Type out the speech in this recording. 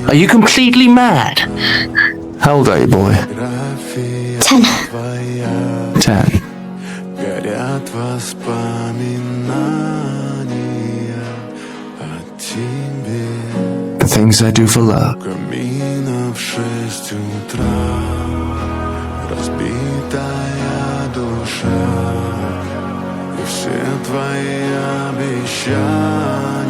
Are you completely mad? How old are you, boy? 10. 10. Горят воспоминания о тебе. The things I do for love. Камина в 6 утра, разбитая душа, и все твои обещания